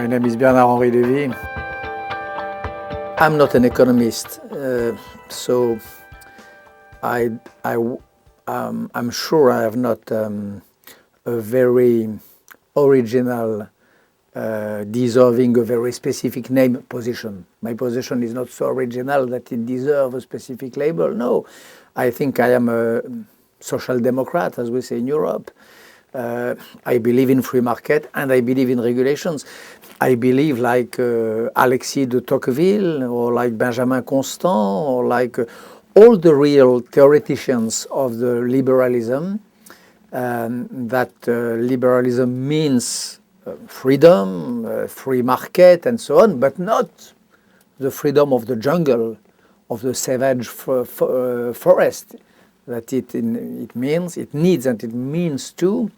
My name is Bernard-Henri Levy. I'm not an economist, so I'm sure I have not a very original, deserving a very specific name position. My position is not so original that it deserves a specific label. No, I think I am a social democrat, as we say in Europe. I believe in free market and I believe in regulations. I believe like Alexis de Tocqueville or like Benjamin Constant or like all the real theoreticians of the liberalism, that liberalism means freedom, free market and so on, but not the freedom of the jungle, of the savage forest. That it means, it needs and it means too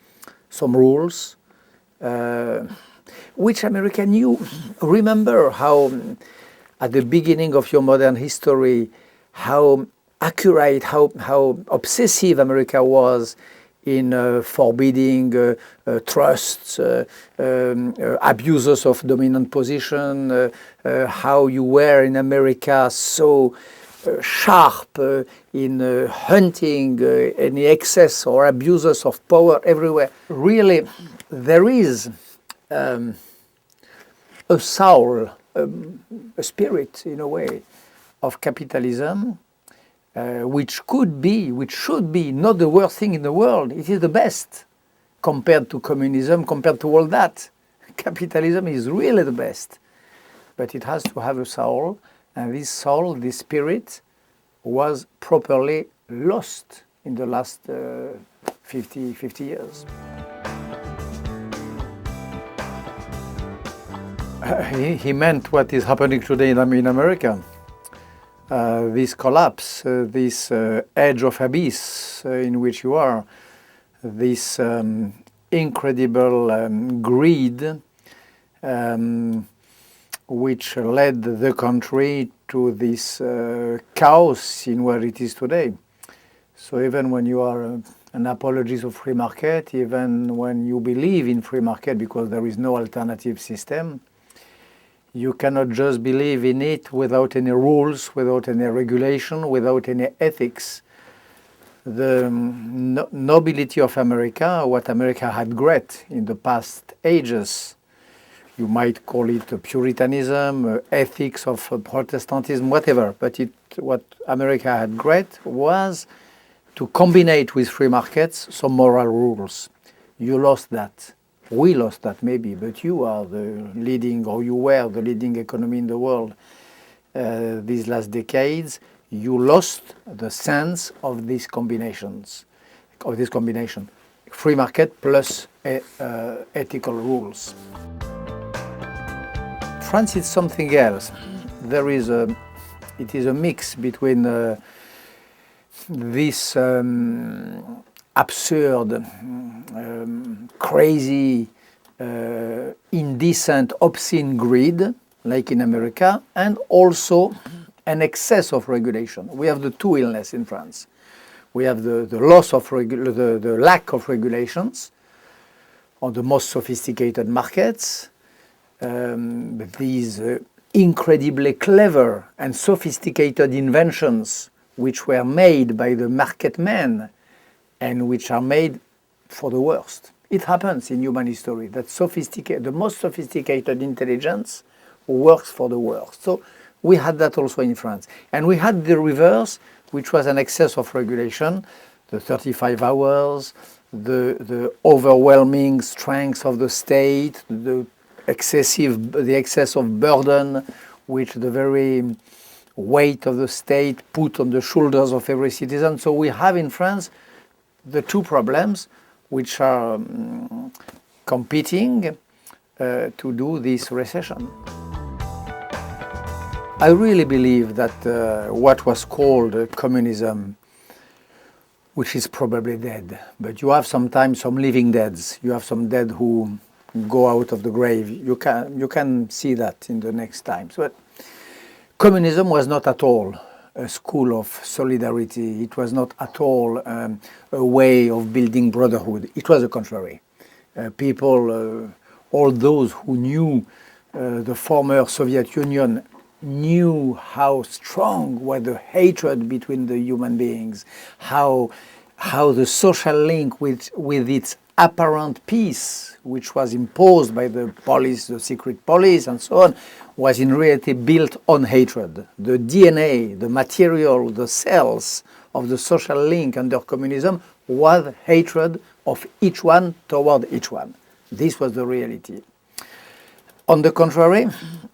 some rules, which America knew. Remember how at the beginning of your modern history, how accurate, how obsessive America was in forbidding trusts, abuses of dominant position, how you were in America so sharp in hunting any excess or abuses of power everywhere. Really, there is a soul, a spirit in a way, of capitalism, which should be not the worst thing in the world. It is the best compared to communism, compared to all that. Capitalism is really the best, but it has to have a soul. And this soul, this spirit, was properly lost in the last 50 years. He meant what is happening today in America. This collapse, this edge of abyss in which you are, this incredible greed, which led the country to this chaos in where it is today. So even when you are an apologist of free market, even when you believe in free market because there is no alternative system, you cannot just believe in it without any rules, without any regulation, without any ethics. The nobility of America, what America had great in the past ages, you might call it Puritanism, ethics of Protestantism, whatever. But what America had great was to combine with free markets some moral rules. You lost that. We lost that maybe, but you are the leading, or you were the leading economy in the world these last decades. You lost the sense of these combinations, of this combination. Free market plus ethical rules. France is something else. It is a mix between this absurd, crazy, indecent, obscene greed, like in America, and also an excess of regulation. We have the two illnesses in France. We have the lack of regulations on the most sophisticated markets. These incredibly clever and sophisticated inventions which were made by the market men and which are made for the worst. It happens in human history that the most sophisticated intelligence works for the worst. So we had that also in France. And we had the reverse, which was an excess of regulation, the 35 hours, the overwhelming strength of the state, the excess of burden which the very weight of the state put on the shoulders of every citizen. So we have in France the two problems which are competing to do this recession. I really believe that what was called communism, which is probably dead, but you have sometimes some living deads. You have some dead who go out of the grave. You can see that in the next times. But communism was not at all a school of solidarity. It was not at all a way of building brotherhood. It was the contrary. People, all those who knew the former Soviet Union knew how strong was the hatred between the human beings, how the social link with its apparent peace, which was imposed by the police, the secret police, and so on, was in reality built on hatred. The DNA, the material, the cells of the social link under communism was hatred of each one toward each one. This was the reality. On the contrary,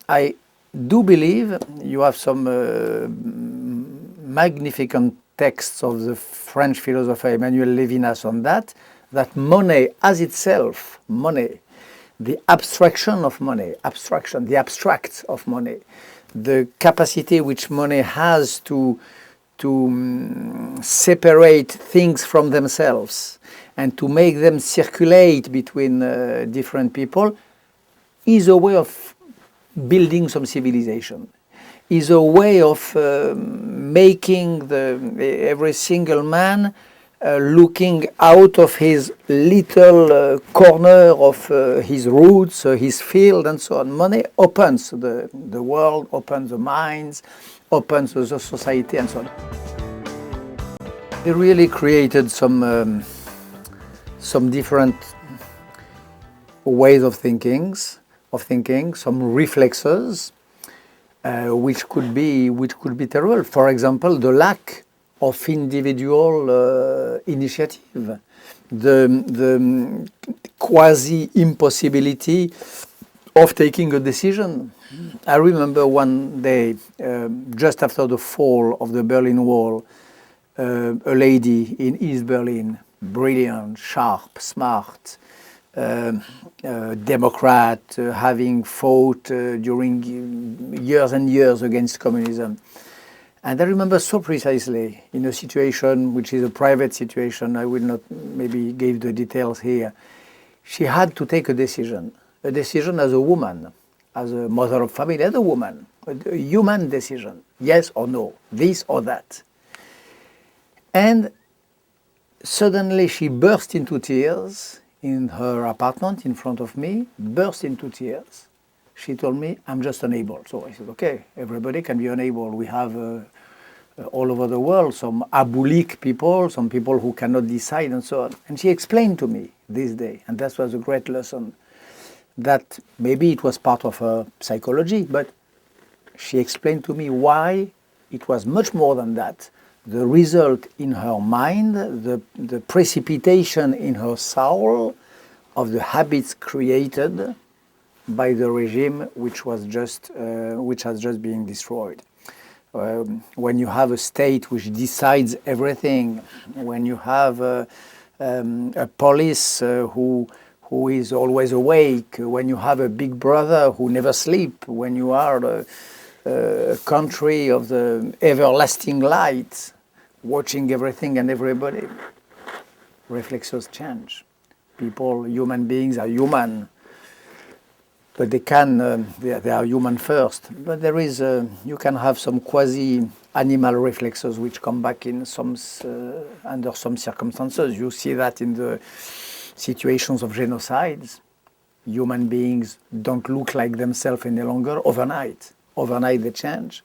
I do believe you have some magnificent texts of the French philosopher Emmanuel Levinas on that money as itself, money, the abstraction of money, the abstract of money, the capacity which money has to separate things from themselves and to make them circulate between different people is a way of building some civilization, is a way of making every single man looking out of his little corner of his roots, his field, and so on. Money opens the world, opens the minds, opens the society, and so on. They really created some different ways of thinking, some reflexes, which could be terrible. For example, the lack of individual initiative, the quasi impossibility of taking a decision. I remember one day, just after the fall of the Berlin Wall, a lady in East Berlin, brilliant, sharp, smart, Democrat, having fought during years and years against communism. And I remember so precisely, in a situation which is a private situation, I will not maybe give the details here, she had to take a decision as a woman, as a mother of family, as a woman, a human decision, yes or no, this or that. And suddenly she burst into tears in her apartment in front of me, burst into tears. She told me, I'm just unable. So I said, okay, everybody can be unable. We have all over the world some aboulique people, some people who cannot decide and so on. And she explained to me this day, and that was a great lesson, that maybe it was part of her psychology, but she explained to me why it was much more than that. The result in her mind, the precipitation in her soul of the habits created by the regime which has just been destroyed. When you have a state which decides everything, when you have a police who is always awake, when you have a big brother who never sleeps, when you are a country of the everlasting light, watching everything and everybody, reflexes change. People, human beings are human, but they are human first. But there is, you can have some quasi-animal reflexes which come back in under some circumstances. You see that in the situations of genocides. Human beings don't look like themselves any longer overnight. Overnight they change.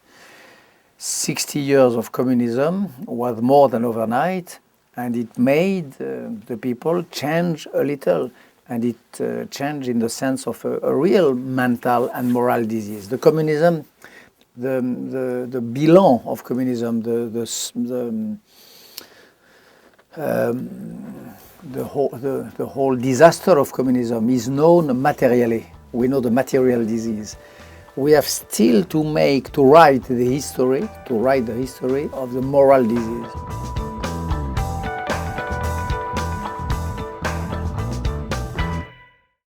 60 years of communism was more than overnight, and it made the people change a little, and it changed in the sense of a real mental and moral disease. The communism, the bilan of communism, the whole disaster of communism is known materially. We know the material disease. We have still to write the history of the moral disease.